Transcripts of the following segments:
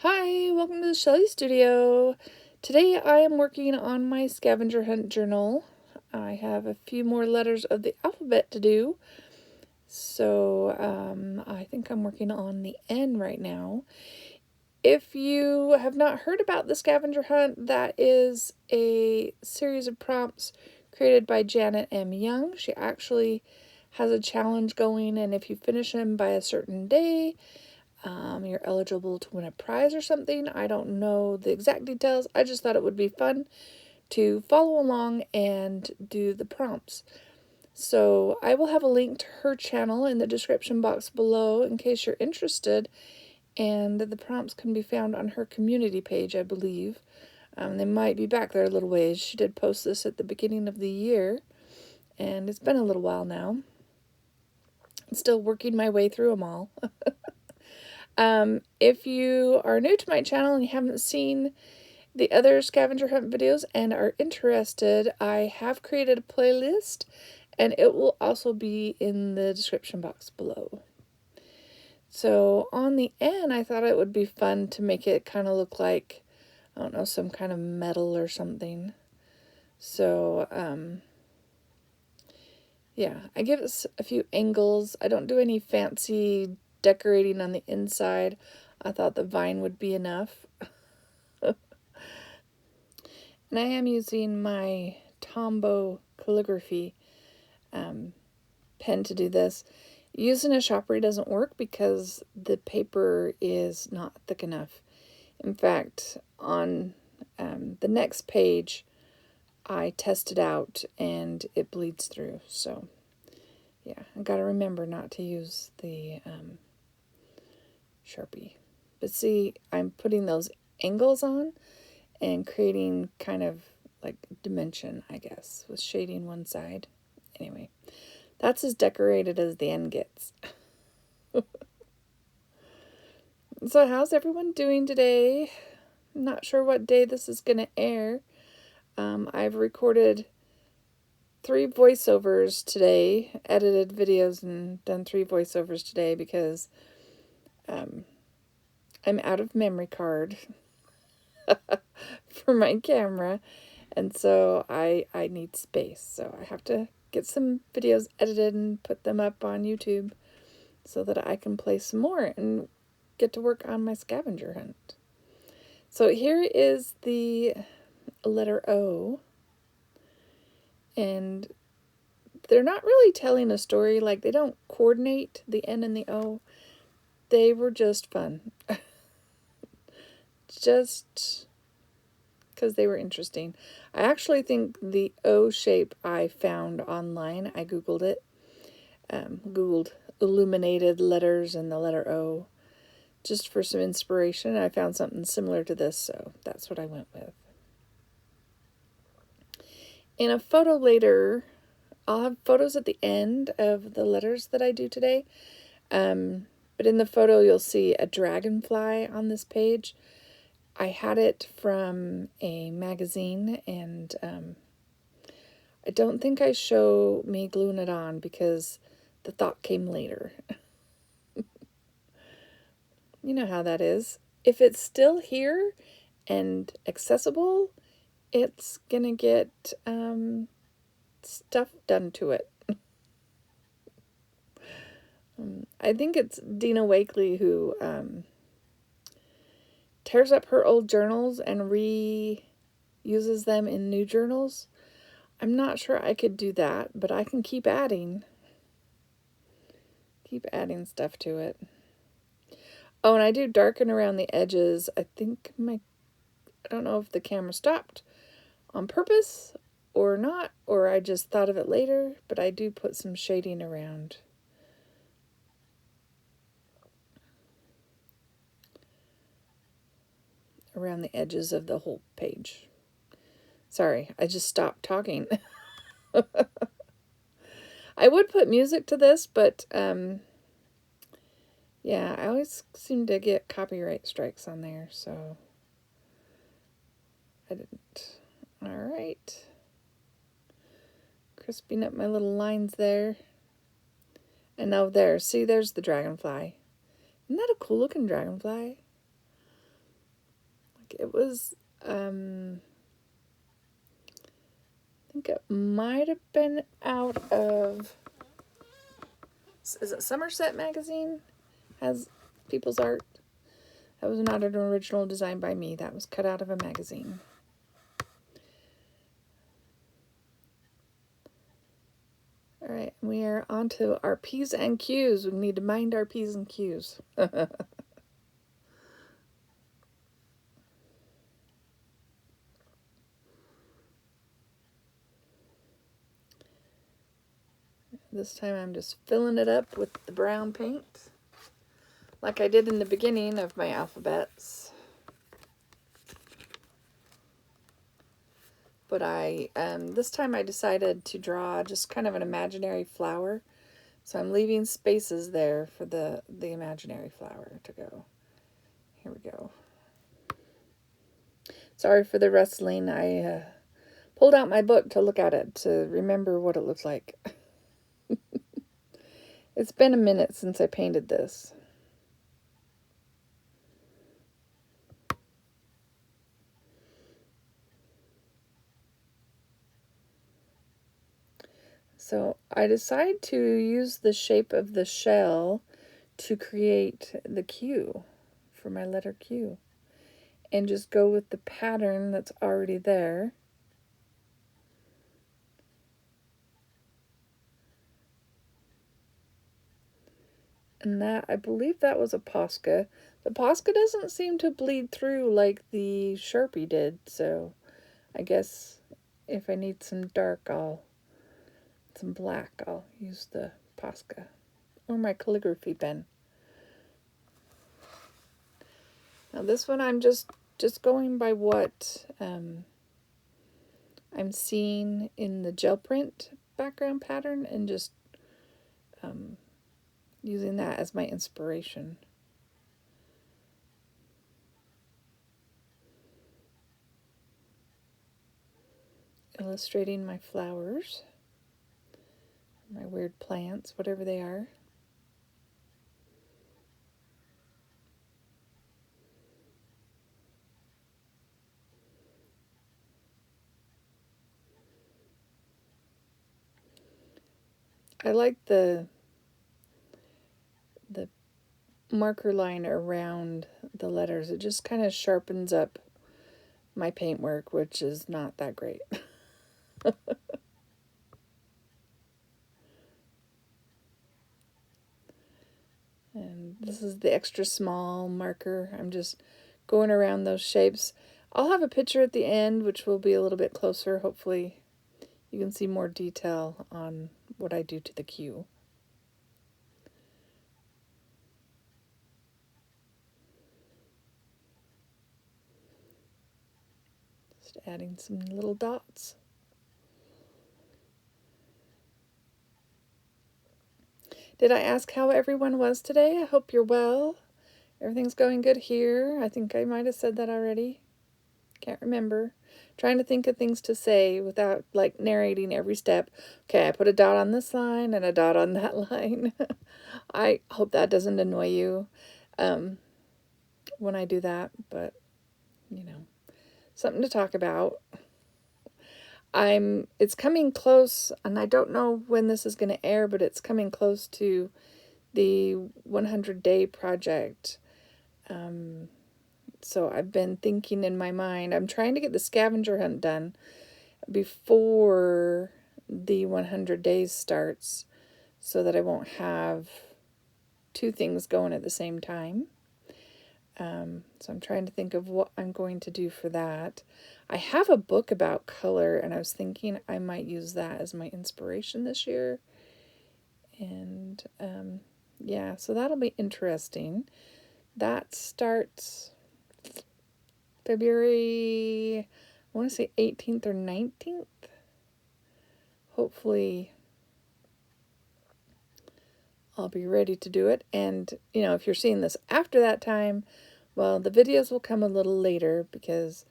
Hi, welcome to the Shelly Studio. Today I am working on my scavenger hunt journal. I have a few more letters of the alphabet to do. So I think I'm working on the N right now. If you have not heard about the scavenger hunt, that is a series of prompts created by Janet M. Young. She actually has a challenge going, and if you finish them by a certain day, you're eligible to win a prize or something. I don't know the exact details. I just thought it would be fun to follow along and do the prompts. So I will have a link to her channel in the description box below in case you're interested. And the prompts can be found on her community page, I believe. They might be back there a little ways. She did post this at the beginning of the year, and it's been a little while now. I'm still working my way through them all. If you are new to my channel and you haven't seen the other scavenger hunt videos and are interested, I have created a playlist and it will also be in the description box below. So on the end, I thought it would be fun to make it kind of look like, I don't know, some kind of metal or something. So, yeah, I give it a few angles. I don't do any fancy decorating on the inside. I thought the vine would be enough. And I am using my Tombow calligraphy pen to do this. Using a Shoppery doesn't work because the paper is not thick enough. In fact, on the next page, I tested out and it bleeds through. So, yeah, I gotta remember not to use the Sharpie. But see, I'm putting those angles on and creating kind of like dimension, I guess, with shading one side. Anyway, that's as decorated as the end gets. So how's everyone doing today? I'm not sure what day this is going to air. I've recorded 3 voiceovers today, edited videos and done 3 voiceovers today because I'm out of memory card for my camera. And so I need space. So I have to get some videos edited and put them up on YouTube so that I can play some more and get to work on my scavenger hunt. So here is the letter O. And they're not really telling a story. Like, they don't coordinate the N and the O. They were just fun. Just because they were interesting. I actually think the O shape I found online, I Googled it. Googled illuminated letters and the letter O just for some inspiration. I found something similar to this, so that's what I went with. In a photo later, I'll have photos at the end of the letters that I do today. But in the photo, you'll see a dragonfly on this page. I had it from a magazine, and I don't think I show me gluing it on because the thought came later. You know how that is. If it's still here and accessible, it's gonna get stuff done to it. I think it's Dina Wakley who tears up her old journals and reuses them in new journals. I'm not sure I could do that, but I can keep adding stuff to it. Oh, and I do darken around the edges. I don't know if the camera stopped on purpose or not, or I just thought of it later, but I do put some shading around the edges of the whole page. Sorry, I just stopped talking. I would put music to this, but yeah, I always seem to get copyright strikes on there, so I didn't. All right. Crisping up my little lines there. And now there, see, there's the dragonfly. Isn't that a cool looking dragonfly? It was, I think it might have been out of, is it Somerset Magazine? Has people's art. That was not an original design by me. That was cut out of a magazine. All right, we are on to our P's and Q's. We need to mind our P's and Q's. This time I'm just filling it up with the brown paint, like I did in the beginning of my alphabets. But this time I decided to draw just kind of an imaginary flower. So I'm leaving spaces there for the imaginary flower to go. Here we go. Sorry for the rustling. I pulled out my book to look at it to remember what it looks like. It's been a minute since I painted this. So I decide to use the shape of the shell to create the Q for my letter Q. And just go with the pattern that's already there. And that, I believe that was a Posca. The Posca doesn't seem to bleed through like the Sharpie did, so I guess if I need some dark, some black, I'll use the Posca. Or my calligraphy pen. Now this one I'm just going by what I'm seeing in the gel print background pattern and just using that as my inspiration. Illustrating my flowers, my weird plants, whatever they are. I like the marker line around the letters. It just kind of sharpens up my paintwork, which is not that great. And this is the extra small marker. I'm just going around those shapes. I'll have a picture at the end, which will be a little bit closer. Hopefully you can see more detail on what I do to the Q. Just adding some little dots. Did I ask how everyone was today? I hope you're well. Everything's going good here. I think I might have said that already. Can't remember. Trying to think of things to say without like narrating every step. Okay, I put a dot on this line and a dot on that line. I hope that doesn't annoy you when I do that, but you know, something to talk about. It's coming close, and I don't know when this is going to air, but it's coming close to the 100-day project. So I've been thinking in my mind, I'm trying to get the scavenger hunt done before the 100 days starts so that I won't have two things going at the same time. So I'm trying to think of what I'm going to do for that. I have a book about color, and I was thinking I might use that as my inspiration this year. And yeah, so that'll be interesting. That starts February, I want to say 18th or 19th. Hopefully I'll be ready to do it. And, you know, if you're seeing this after that time, well, the videos will come a little later because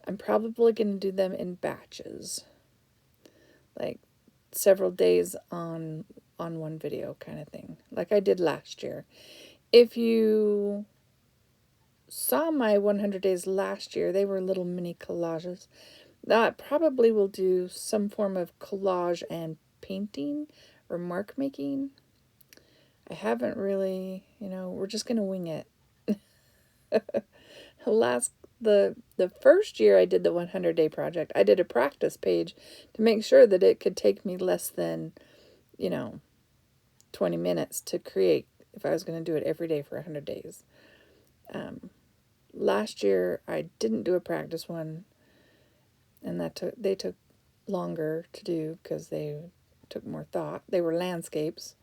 I'm probably going to do them in batches. Like several days on one video kind of thing. Like I did last year. If you saw my 100 days last year, they were little mini collages. I probably will do some form of collage and painting or mark making. I haven't really, we're just going to wing it. The first year I did the 100-day project, I did a practice page to make sure that it could take me less than, 20 minutes to create if I was going to do it every day for 100 days. Last year I didn't do a practice one, and they took longer to do because they took more thought. They were landscapes.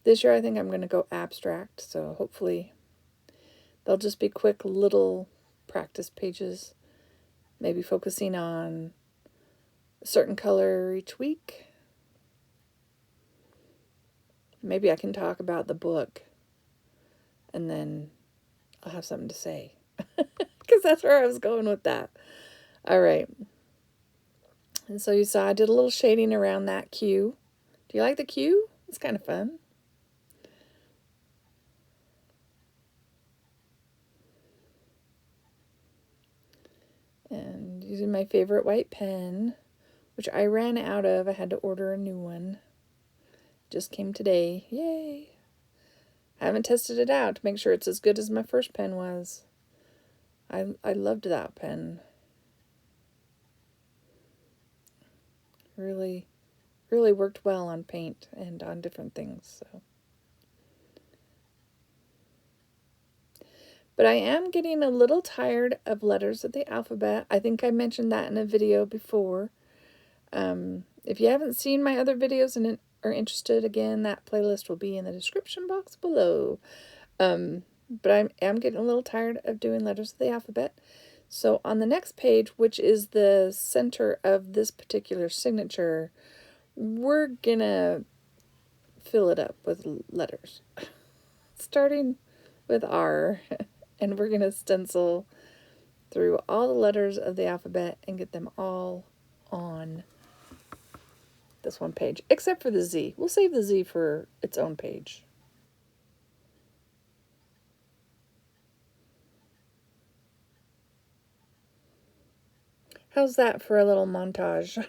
This year I think I'm going to go abstract, so hopefully they'll just be quick little practice pages, maybe focusing on a certain color each week. Maybe I can talk about the book, and then I'll have something to say, because that's where I was going with that. All right. And so you saw I did a little shading around that Q. Do you like the Q? It's kind of fun. And using my favorite white pen, which I ran out of. I had to order a new one. Just came today. Yay! I haven't tested it out to make sure it's as good as my first pen was. I loved that pen. Really, really worked well on paint and on different things. So. But I am getting a little tired of letters of the alphabet. I think I mentioned that in a video before. If you haven't seen my other videos and are interested, again, that playlist will be in the description box below. But I am getting a little tired of doing letters of the alphabet. So on the next page, which is the center of this particular signature, we're gonna fill it up with letters. Starting with R, and we're gonna stencil through all the letters of the alphabet and get them all on this one page, except for the Z. We'll save the Z for its own page. How's that for a little montage?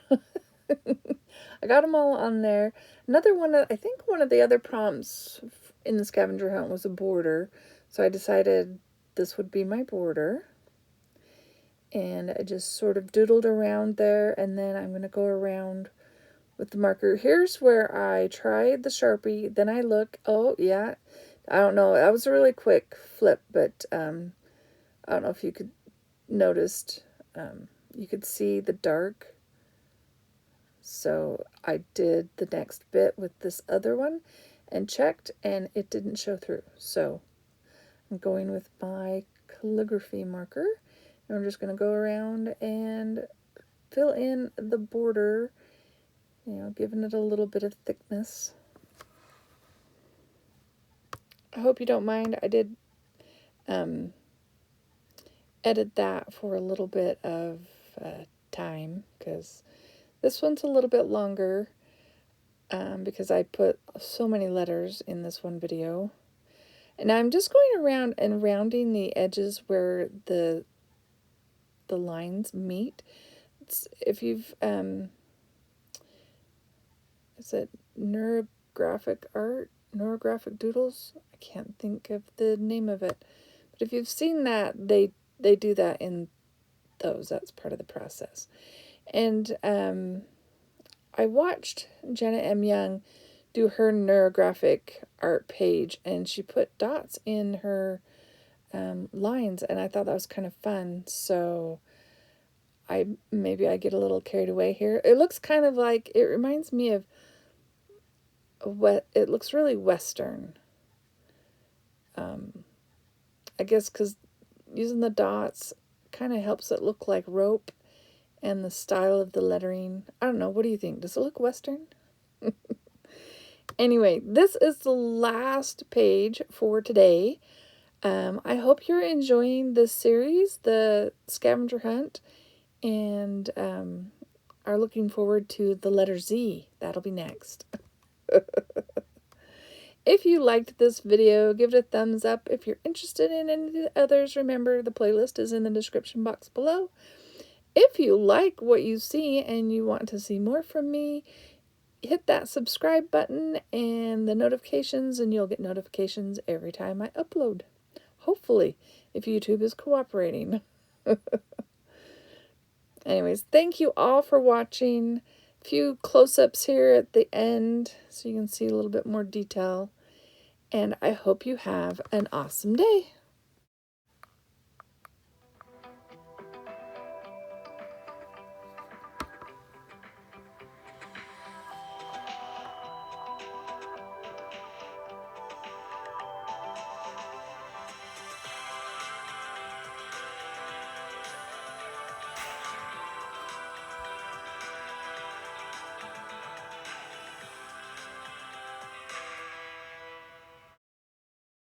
I got them all on there. Another one, I think one of the other prompts in the scavenger hunt was a border. So I decided this would be my border. And I just sort of doodled around there, and then I'm going to go around with the marker. Here's where I tried the Sharpie, then I look, oh yeah, I don't know, that was a really quick flip, but I don't know if you could noticed, you could see the dark, so I did the next bit with this other one and checked, and it didn't show through. So I'm going with my calligraphy marker, and I'm just going to go around and fill in the border, giving it a little bit of thickness. I hope you don't mind. I did edit that for a little bit of time, because this one's a little bit longer, because I put so many letters in this one video. And I'm just going around and rounding the edges where the lines meet. If you've is it neurographic art, neurographic doodles? I can't think of the name of it, but if you've seen that, they do that in those. That's part of the process. And I watched Janet M. Young do her neurographic art page, and she put dots in her lines, and I thought that was kind of fun. So maybe I get a little carried away here. It looks kind of like, it reminds me of what it looks really Western. I guess because using the dots kind of helps it look like rope, and the style of the lettering. I don't know. What do you think? Does it look Western? Anyway, this is the last page for today. I hope you're enjoying this series, the scavenger hunt, and are looking forward to the letter Z. That'll be next. If you liked this video, give it a thumbs up. If you're interested in any of the others, remember the playlist is in the description box below. If you like what you see and you want to see more from me, hit that subscribe button and the notifications, and you'll get notifications every time I upload. Hopefully, if YouTube is cooperating. Anyways, thank you all for watching. A few close-ups here at the end so you can see a little bit more detail. And I hope you have an awesome day.